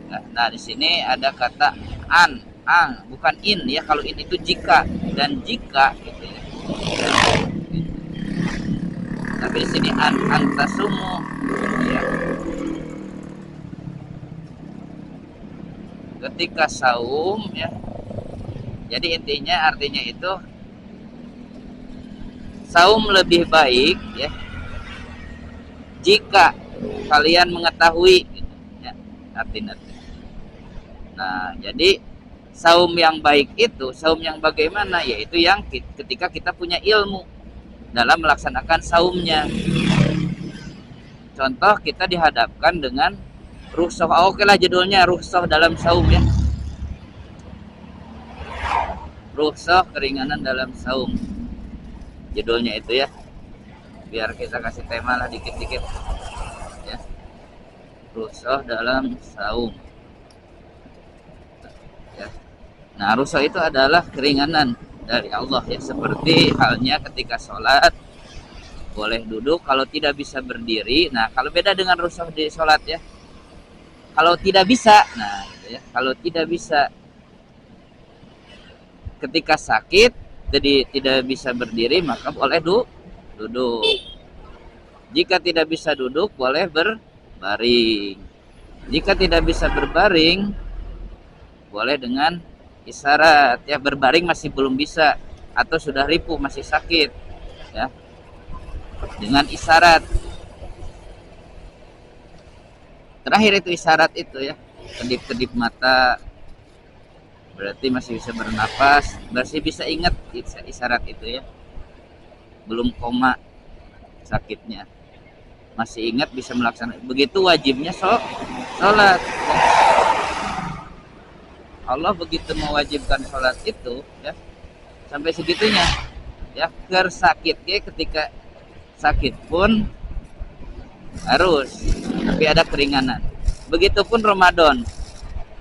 Nah, di sini ada kata ang, bukan in ya. Kalau in itu jika, dan jika gitu ya. Tapi di sini antasumu ya. Ketika saum ya. Jadi intinya artinya itu saum lebih baik ya jika kalian mengetahui gitu, ya, artinya. Nah, jadi saum yang baik itu, saum yang bagaimana? Yaitu yang ketika kita punya ilmu dalam melaksanakan saumnya. Contoh kita dihadapkan dengan rukhsah. Oke lah judulnya rukhsah dalam saum ya. Rukhsah keringanan dalam saum. Judulnya itu ya. Biar kita kasih tema lah dikit-dikit. Ya. Rukhsah dalam saum. Ya. Nah, rukhsah itu adalah keringanan dari Allah ya, seperti halnya ketika sholat boleh duduk kalau tidak bisa berdiri. Nah, kalau beda dengan rukhsah di sholat ya, kalau tidak bisa, nah gitu ya, kalau tidak bisa ketika sakit jadi tidak bisa berdiri maka boleh duduk. Jika tidak bisa duduk boleh berbaring. Jika tidak bisa berbaring boleh dengan isyarat ya. Berbaring masih belum bisa atau sudah ripuh masih sakit ya, dengan isyarat. Terakhir itu isyarat itu ya, kedip-kedip mata, berarti masih bisa bernapas, masih bisa ingat isyarat itu ya, belum koma sakitnya, masih ingat bisa melaksanakan. Begitu wajibnya sholat. Allah begitu mewajibkan sholat itu ya, sampai segitunya ya. Sakit ya, ketika sakit pun harus, tapi ada keringanan. Begitupun Ramadan,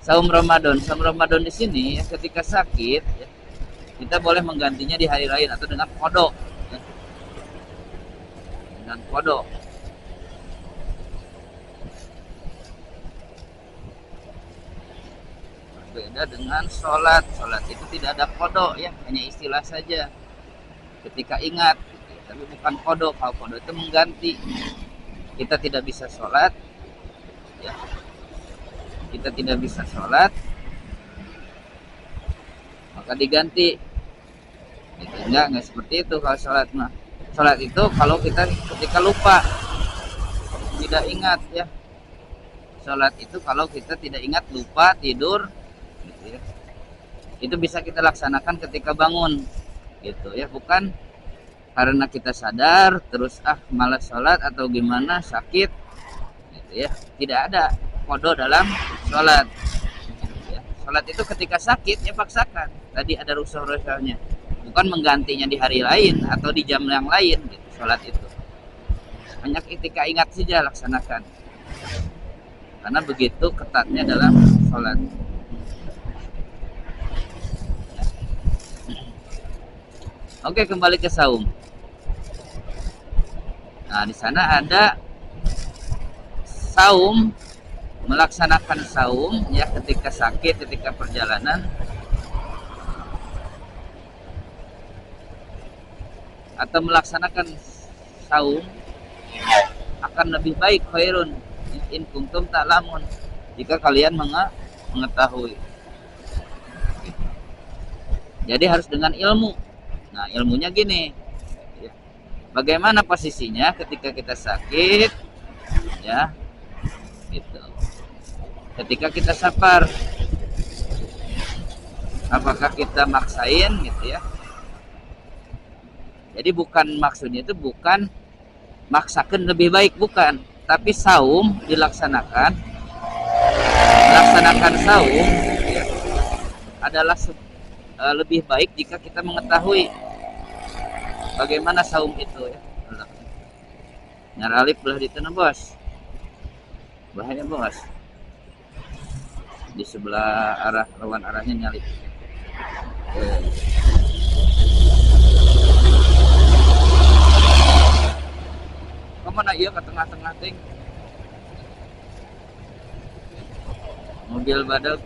saum Ramadan di sini ya, ketika sakit ya, kita boleh menggantinya di hari lain atau dengan qada ya. Dengan qada. Berbeda dengan sholat itu tidak ada qada ya, hanya istilah saja ketika ingat gitu ya. Tapi bukan qada. Kalau qada itu mengganti. Kita tidak bisa sholat ya, kita tidak bisa sholat maka diganti gitu. Enggak seperti itu kalau sholat mah. Sholat itu kalau kita ketika lupa, tidak ingat ya. Sholat itu kalau kita tidak ingat, lupa, tidur gitu ya, itu bisa kita laksanakan ketika bangun gitu ya, bukan karena kita sadar terus malas sholat atau gimana, sakit gitu ya. Tidak ada qada dalam sholat ya. Sholat itu ketika sakit ya paksakan, tadi ada rukhsah-rukhsahnya, bukan menggantinya di hari lain atau di jam yang lain gitu. Sholat itu hanya ketika ingat saja laksanakan, karena begitu ketatnya dalam sholat. Oke, kembali ke saum. Nah, di sana ada saum, melaksanakan saum ya ketika sakit, ketika perjalanan, atau melaksanakan saum akan lebih baik, khairun in kuntum ta'lamun, jika kalian mengetahui. Jadi harus dengan ilmu. Nah, ilmunya gini, bagaimana posisinya ketika kita sakit ya gitu. Ketika kita safar, apakah kita maksain gitu ya. Jadi bukan maksudnya itu bukan maksakan lebih baik, bukan, tapi saum melaksanakan saum ya, adalah lebih baik jika kita mengetahui bagaimana saum itu ya. Nyaralip belah di tanah bos, bahaya bos, di sebelah arah lawan arahnya nyalip. Kemana iya ke tengah-tengah ting? mobil badak.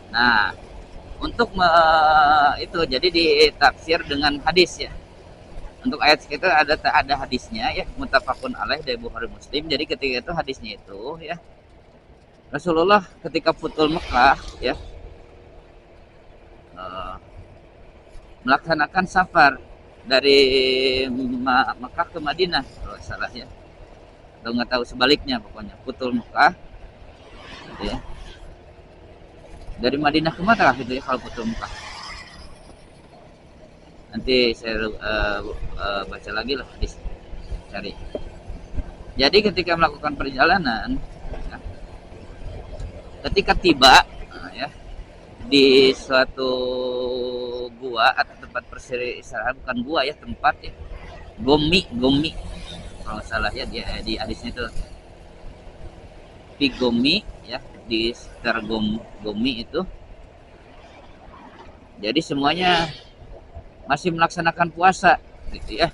Nah, untuk itu jadi ditafsir dengan hadis ya. Untuk ayat kita ada hadisnya ya, muttafaqun alaih dari Bukhari Muslim. Jadi ketika itu hadisnya itu ya, Rasulullah ketika Futul Mekah ya, melaksanakan safar dari Mekah ke Madinah kalau salah ya, atau nggak tahu sebaliknya, pokoknya Futul Mekah gitu ya. Dari Madinah ke Mekah gitu ya kalau Futul Mekah. Nanti saya baca lagi lah, cari. Jadi ketika melakukan perjalanan ya, ketika tiba ya di suatu gua atau tempat peristirahatan, bukan gua ya, tempat ya, gomi kalau salah ya, di hadisnya itu Pigomi ya, di sekitar Gomi itu. Jadi semuanya masih melaksanakan puasa gitu ya,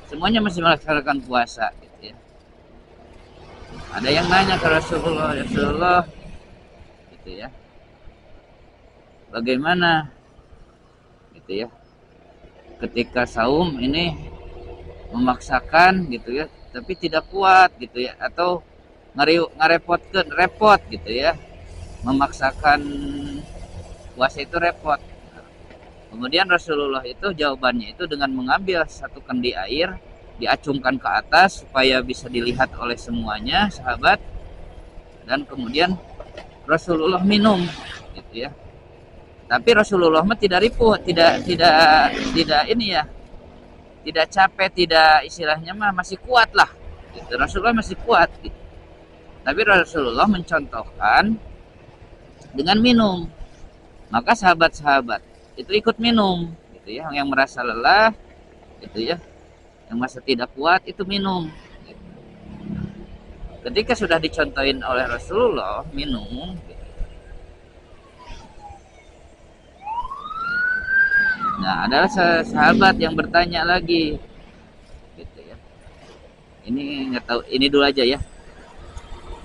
semuanya masih melaksanakan puasa gitu ya. Ada yang nanya ke Rasulullah, Rasulullah gitu ya, bagaimana gitu ya ketika saum ini memaksakan gitu ya, tapi tidak kuat gitu ya, atau repot gitu ya, memaksakan puasa itu repot. Kemudian Rasulullah itu jawabannya itu dengan mengambil satu kendi air, diacungkan ke atas supaya bisa dilihat oleh semuanya sahabat, dan kemudian Rasulullah minum gitu ya. Tapi Rasulullah mah tidak ripuh, tidak ini ya, tidak capek, tidak, istilahnya mah masih kuat lah gitu. Rasulullah masih kuat gitu. Tapi Rasulullah mencontohkan dengan minum, maka sahabat-sahabat itu ikut minum gitu ya, yang merasa lelah gitu ya, yang merasa tidak kuat itu minum gitu. Ketika sudah dicontohin oleh Rasulullah minum gitu. Nah, adalah sahabat yang bertanya lagi gitu ya. Ini nggak tahu, ini dulu aja ya.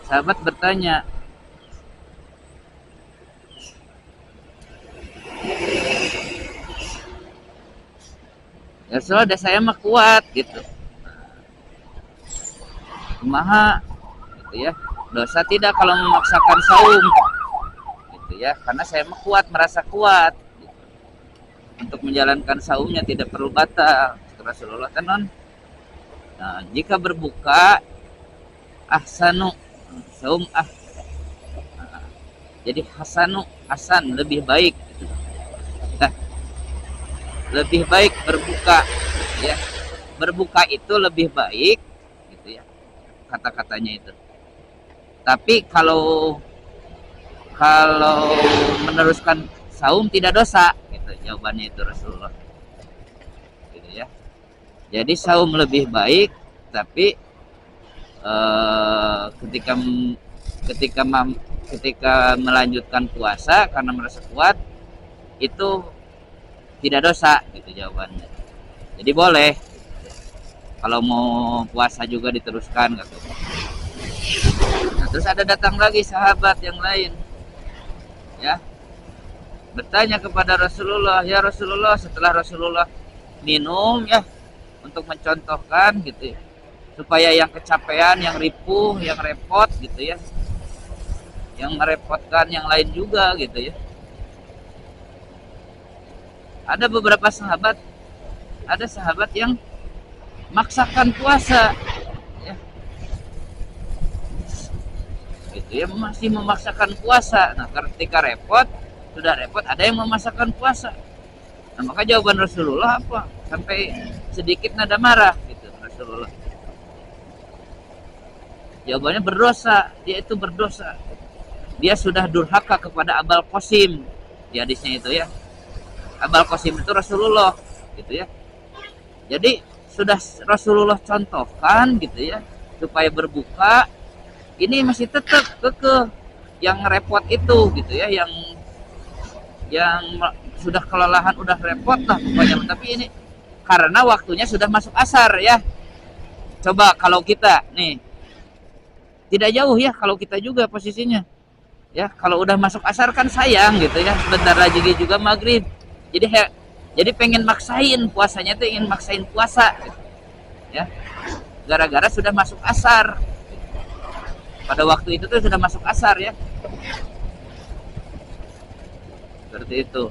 Sahabat bertanya, ya soalnya saya mah kuat gitu, kumaha gitu ya, dosa tidak kalau memaksakan saum gitu ya, karena saya mah kuat, merasa kuat gitu. Untuk menjalankan saumnya tidak perlu batal. Rasulullah tenon, nah, jika berbuka ahsanu saum jadi hasan lebih baik gitu. Nah, lebih baik berbuka ya, berbuka itu lebih baik gitu ya, kata-katanya itu. Tapi kalau meneruskan saum tidak dosa gitu, jawabannya itu Rasulullah gitu ya. Jadi saum lebih baik, tapi ketika melanjutkan puasa karena merasa kuat itu tidak dosa gitu jawabannya. Jadi boleh kalau mau puasa juga diteruskan gitu. Nah, terus ada datang lagi sahabat yang lain ya, bertanya kepada Rasulullah, ya Rasulullah, setelah Rasulullah minum ya, untuk mencontohkan gitu ya, supaya yang kecapean, yang ripuh, yang repot gitu ya, yang merepotkan yang lain juga gitu ya. Ada beberapa sahabat, ada sahabat yang maksakan puasa ya, gitu ya, masih memaksakan puasa. Nah, ketika sudah repot, ada yang memaksakan puasa. Nah, maka jawaban Rasulullah apa? Sampai sedikit nada marah gitu Rasulullah. Jawabannya berdosa, dia itu berdosa. Dia sudah durhaka kepada Abul Qasim di hadisnya itu ya. Abul Qasim itu Rasulullah gitu ya. Jadi sudah Rasulullah contohkan gitu ya, supaya berbuka, ini masih tetap kekeh yang repot itu gitu ya, yang sudah kelelahan, udah repot lah pokoknya. Tapi ini karena waktunya sudah masuk asar ya. Coba kalau kita nih, tidak jauh ya kalau kita juga posisinya ya, kalau udah masuk asar kan sayang gitu ya, sebentar lagi juga maghrib, jadi pengen maksain puasanya tuh, ingin maksain puasa gitu, ya gara-gara sudah masuk asar, pada waktu itu tuh sudah masuk asar ya, seperti itu.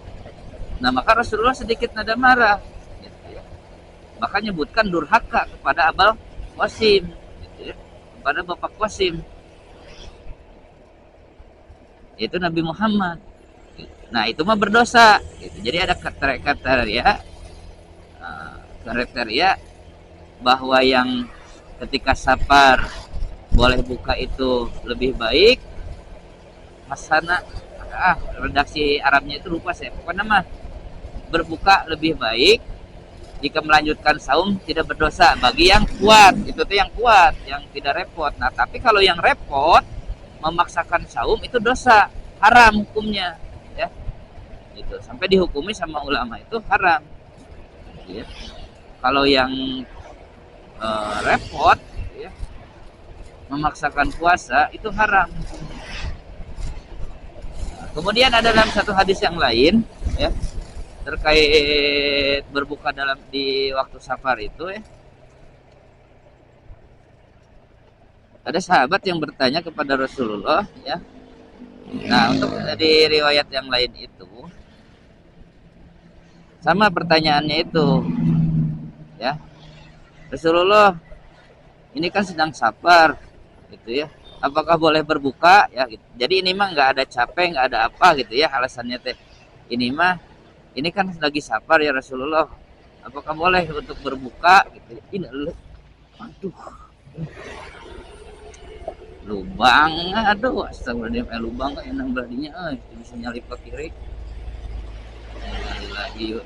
Nah maka Rasulullah sedikit nada marah gitu ya. Maka nyebutkan durhaka kepada Abul Qasim gitu ya, kepada Bapak Qasim, yaitu Nabi Muhammad. Nah itu mah berdosa gitu. Jadi ada kriteria bahwa yang ketika safar boleh buka itu lebih baik. Masana redaksi Arabnya itu lupa saya, pokoknya mah berbuka lebih baik jika melanjutkan saum tidak berdosa bagi yang kuat, itu tuh yang kuat, yang tidak repot. Nah tapi kalau yang repot memaksakan saum itu dosa, haram hukumnya ya, itu sampai dihukumi sama ulama itu haram ya. Kalau yang repot ya, memaksakan puasa itu haram. Kemudian ada dalam satu hadis yang lain ya, terkait berbuka di waktu safar itu ya, ada sahabat yang bertanya kepada Rasulullah ya. Nah untuk di riwayat yang lain itu sama pertanyaannya itu ya, Rasulullah ini kan sedang safar gitu ya, apakah boleh berbuka ya gitu. Jadi ini mah nggak ada capek, nggak ada apa gitu ya alasannya teh, ini kan lagi safar ya Rasulullah, apakah boleh untuk berbuka gitu. Ini aduh lubang, aduh astagfirullahaladzim, lubang kan yang beladinya bisa nyalip ke kiri lagi yuk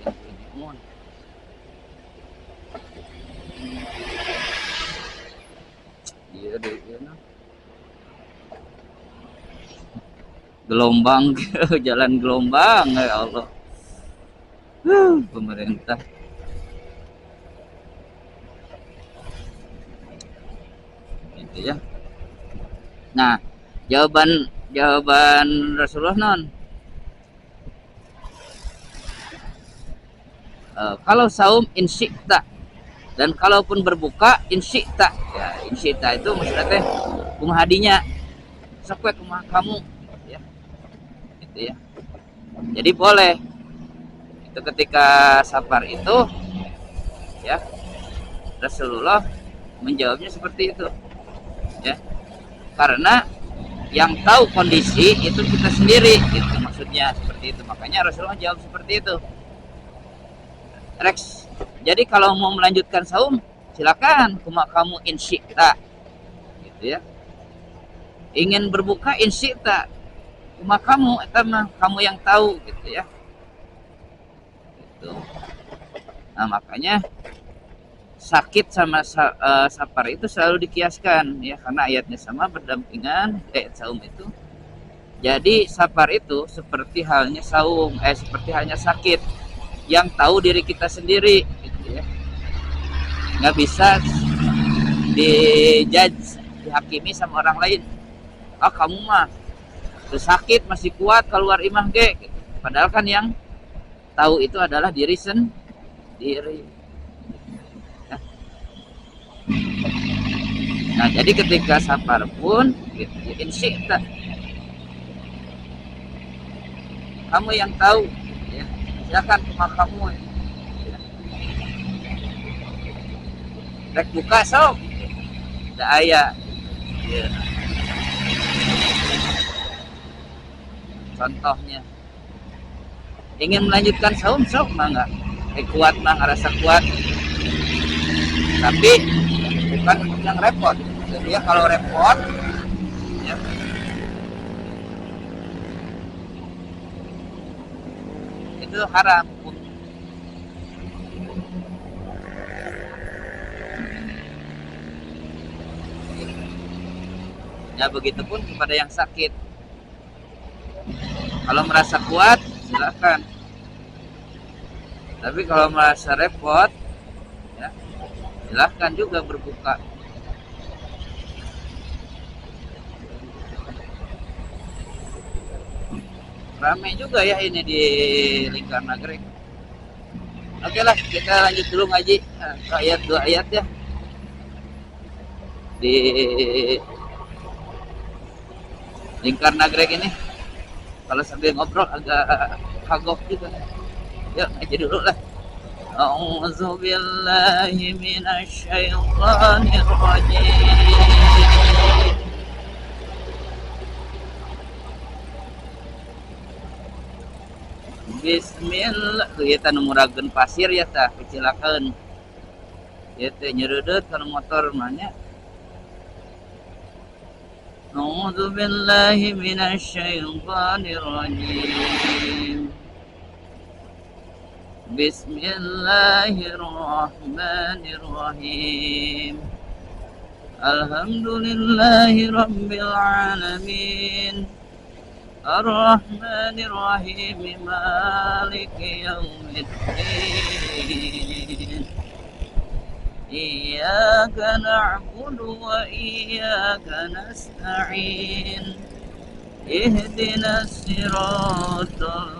iya deh ya, gelombang jalan gelombang ya Allah. Pemerintah gitu ya. Nah jawaban Rasulullah non, kalau saum insyikta, dan kalaupun berbuka insyikta ya, insyikta itu maksudnya teh kumahadinya sekwe kumah kamu ya, gitu ya. Jadi boleh itu ketika safar itu ya, Rasulullah menjawabnya seperti itu ya, karena yang tahu kondisi itu kita sendiri gitu, maksudnya seperti itu. Makanya Rasulullah jawab seperti itu. Rex, jadi kalau mau melanjutkan saum silakan, cuma kamu insyikta gitu ya. Ingin berbuka insyikta, cuma kamu kamu yang tahu gitu ya. Gitu. Nah makanya sakit sama safar itu selalu dikiaskan ya, karena ayatnya sama berdampingan ayat saum itu. Jadi safar itu seperti halnya saum, seperti halnya sakit, yang tahu diri kita sendiri gitu ya. Nggak bisa dijudge, dihakimi sama orang lain. Kamu mah tuh sakit masih kuat keluar imah gitu. Padahal kan yang tahu itu adalah diri sendiri. Nah jadi ketika safar pun gitu, insyikta, kamu yang tahu ya, silakan ke kamu ya. Rek buka sok ada ayat ya. Contohnya ingin melanjutkan saum sok mah nggak kuat mah, ngerasa kuat, tapi bukan untuk yang repot. Jadi ya kalau repot ya, itu haram. Ya begitupun kepada yang sakit. Kalau merasa kuat silakan, tapi kalau merasa repot ya silahkan juga berbuka. Ramai juga ya ini di Lingkar Nagrek. Oke lah, kita lanjut dulu ngaji ayat 2 ayat ya di Lingkar Nagrek ini. Kalau sambil ngobrol agak kagok juga. Yuk ngaji dulu lah. A'udzu billahi minasyaitonir rajim. Bismillah. Kita numurakeun pasir ya tah kecilakaan. Ieu teh nyeureudeut kana motor mah nya. A'udzu billahi minasyaitonir rajim. Bismillahirrahmanirrahim. Alhamdulillahi rabbil alamin. Ar-Rahmanir-Rahim. Maliki yaumiddin. Iyyaka na'budu wa iyyaka nasta'in. Ihdinas siratal